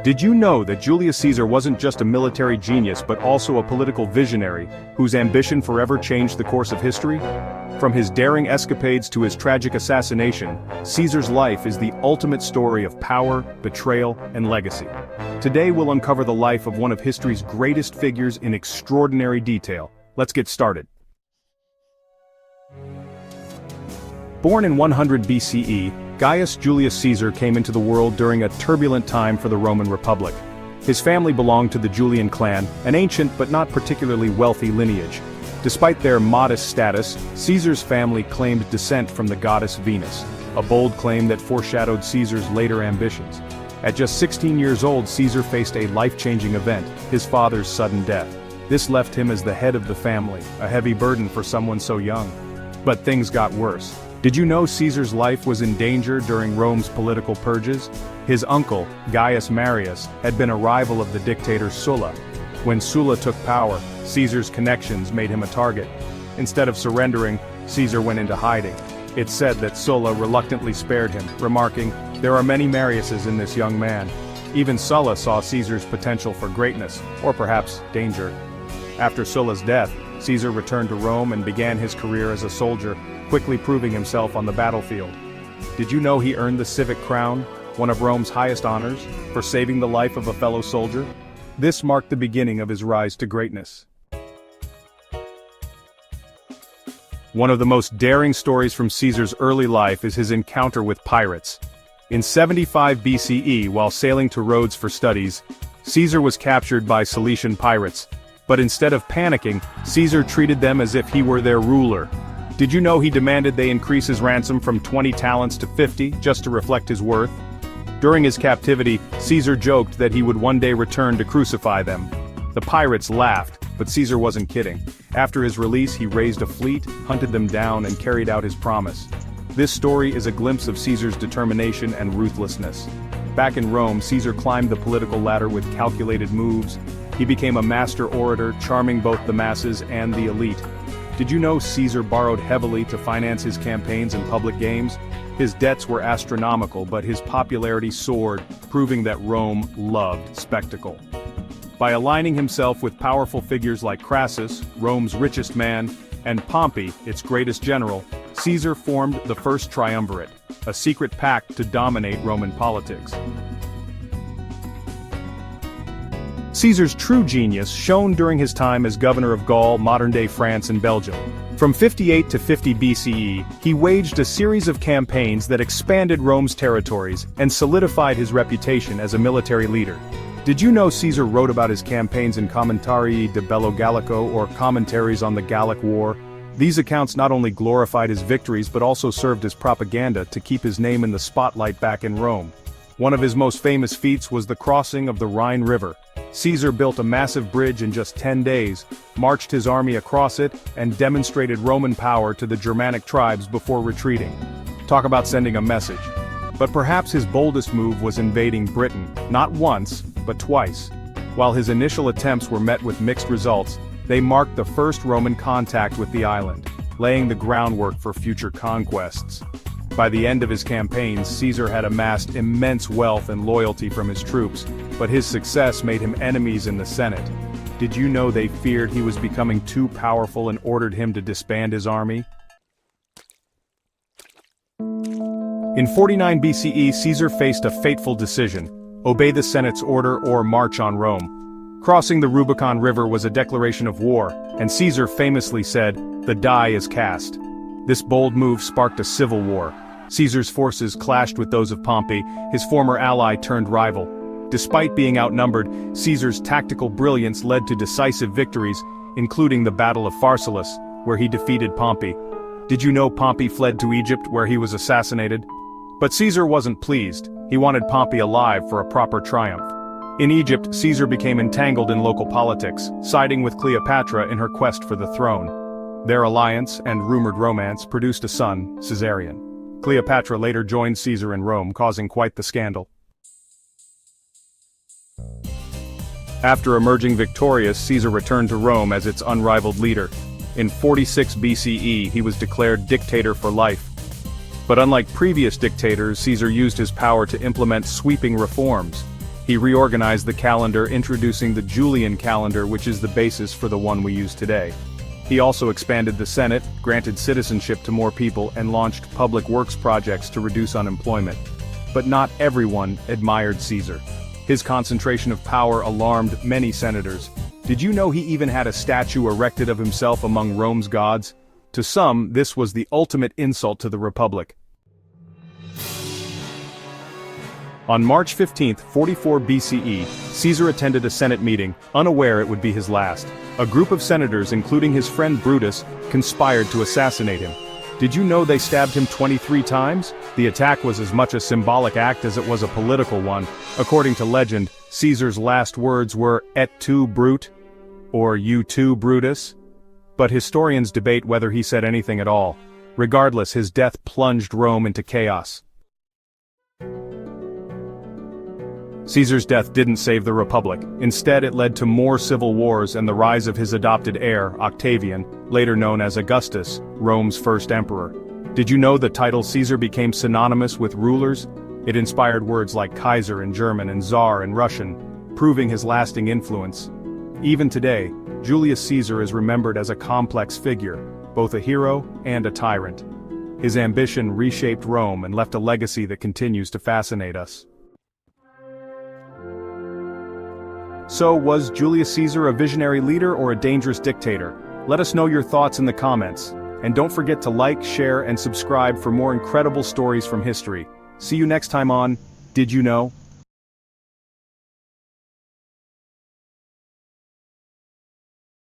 Did you know that Julius Caesar wasn't just a military genius but also a political visionary, whose ambition forever changed the course of history? From his daring escapades to his tragic assassination, Caesar's life is the ultimate story of power, betrayal, and legacy. Today we'll uncover the life of one of history's greatest figures in extraordinary detail. Let's get started. Born in 100 BCE, Gaius Julius Caesar came into the world during a turbulent time for the Roman Republic. His family belonged to the Julian clan, an ancient but not particularly wealthy lineage. Despite their modest status, Caesar's family claimed descent from the goddess Venus, a bold claim that foreshadowed Caesar's later ambitions. At just 16 years old, Caesar faced a life-changing event, his father's sudden death. This left him as the head of the family, a heavy burden for someone so young. But things got worse. Did you know Caesar's life was in danger during Rome's political purges? His uncle, Gaius Marius, had been a rival of the dictator Sulla. When Sulla took power, Caesar's connections made him a target. Instead of surrendering, Caesar went into hiding. It's said that Sulla reluctantly spared him, remarking, "There are many Mariuses in this young man." Even Sulla saw Caesar's potential for greatness, or perhaps danger. After Sulla's death, Caesar returned to Rome and began his career as a soldier, quickly proving himself on the battlefield. Did you know he earned the civic crown, one of Rome's highest honors, for saving the life of a fellow soldier? This marked the beginning of his rise to greatness. One of the most daring stories from Caesar's early life is his encounter with pirates. In 75 BCE, while sailing to Rhodes for studies, Caesar was captured by Cilician pirates. But instead of panicking, Caesar treated them as if he were their ruler. Did you know he demanded they increase his ransom from 20 talents to 50, just to reflect his worth? During his captivity, Caesar joked that he would one day return to crucify them. The pirates laughed, but Caesar wasn't kidding. After his release, he raised a fleet, hunted them down, and carried out his promise. This story is a glimpse of Caesar's determination and ruthlessness. Back in Rome, Caesar climbed the political ladder with calculated moves. He became a master orator, charming both the masses and the elite. Did you know Caesar borrowed heavily to finance his campaigns and public games? His debts were astronomical, but his popularity soared, proving that Rome loved spectacle. By aligning himself with powerful figures like Crassus, Rome's richest man, and Pompey, its greatest general, Caesar formed the First Triumvirate, a secret pact to dominate Roman politics. Caesar's true genius shone during his time as governor of Gaul, modern-day France and Belgium. From 58 to 50 BCE, he waged a series of campaigns that expanded Rome's territories and solidified his reputation as a military leader. Did you know Caesar wrote about his campaigns in Commentarii de Bello Gallico, or Commentaries on the Gallic War? These accounts not only glorified his victories but also served as propaganda to keep his name in the spotlight back in Rome. One of his most famous feats was the crossing of the Rhine River. Caesar built a massive bridge in just 10 days, marched his army across it, and demonstrated Roman power to the Germanic tribes before retreating. Talk about sending a message. But perhaps his boldest move was invading Britain, not once, but twice. While his initial attempts were met with mixed results, they marked the first Roman contact with the island, laying the groundwork for future conquests. By the end of his campaigns, Caesar had amassed immense wealth and loyalty from his troops, but his success made him enemies in the Senate. Did you know they feared he was becoming too powerful and ordered him to disband his army? In 49 BCE, Caesar faced a fateful decision: obey the Senate's order or march on Rome. Crossing the Rubicon River was a declaration of war, and Caesar famously said, "The die is cast." This bold move sparked a civil war. Caesar's forces clashed with those of Pompey, his former ally turned rival. Despite being outnumbered, Caesar's tactical brilliance led to decisive victories, including the Battle of Pharsalus, where he defeated Pompey. Did you know Pompey fled to Egypt, where he was assassinated? But Caesar wasn't pleased. He wanted Pompey alive for a proper triumph. In Egypt, Caesar became entangled in local politics, siding with Cleopatra in her quest for the throne. Their alliance and rumored romance produced a son, Caesarion. Cleopatra later joined Caesar in Rome, causing quite the scandal. After emerging victorious, Caesar returned to Rome as its unrivaled leader. In 46 BCE, he was declared dictator for life. But unlike previous dictators, Caesar used his power to implement sweeping reforms. He reorganized the calendar, introducing the Julian calendar, which is the basis for the one we use today. He also expanded the Senate, granted citizenship to more people, and launched public works projects to reduce unemployment. But not everyone admired Caesar. His concentration of power alarmed many senators. Did you know he even had a statue erected of himself among Rome's gods? To some, this was the ultimate insult to the Republic. On March 15, 44 BCE, Caesar attended a Senate meeting, unaware it would be his last. A group of senators, including his friend Brutus, conspired to assassinate him. Did you know they stabbed him 23 times? The attack was as much a symbolic act as it was a political one. According to legend, Caesar's last words were, "Et tu, Brute?" or "You too, Brutus?" But historians debate whether he said anything at all. Regardless, his death plunged Rome into chaos. Caesar's death didn't save the Republic. Instead, it led to more civil wars and the rise of his adopted heir, Octavian, later known as Augustus, Rome's first emperor. Did you know the title Caesar became synonymous with rulers? It inspired words like Kaiser in German and Tsar in Russian, proving his lasting influence. Even today, Julius Caesar is remembered as a complex figure, both a hero and a tyrant. His ambition reshaped Rome and left a legacy that continues to fascinate us. So, was Julius Caesar a visionary leader or a dangerous dictator? Let us know your thoughts in the comments. And don't forget to like, share, and subscribe for more incredible stories from history. See you next time on Did You Know?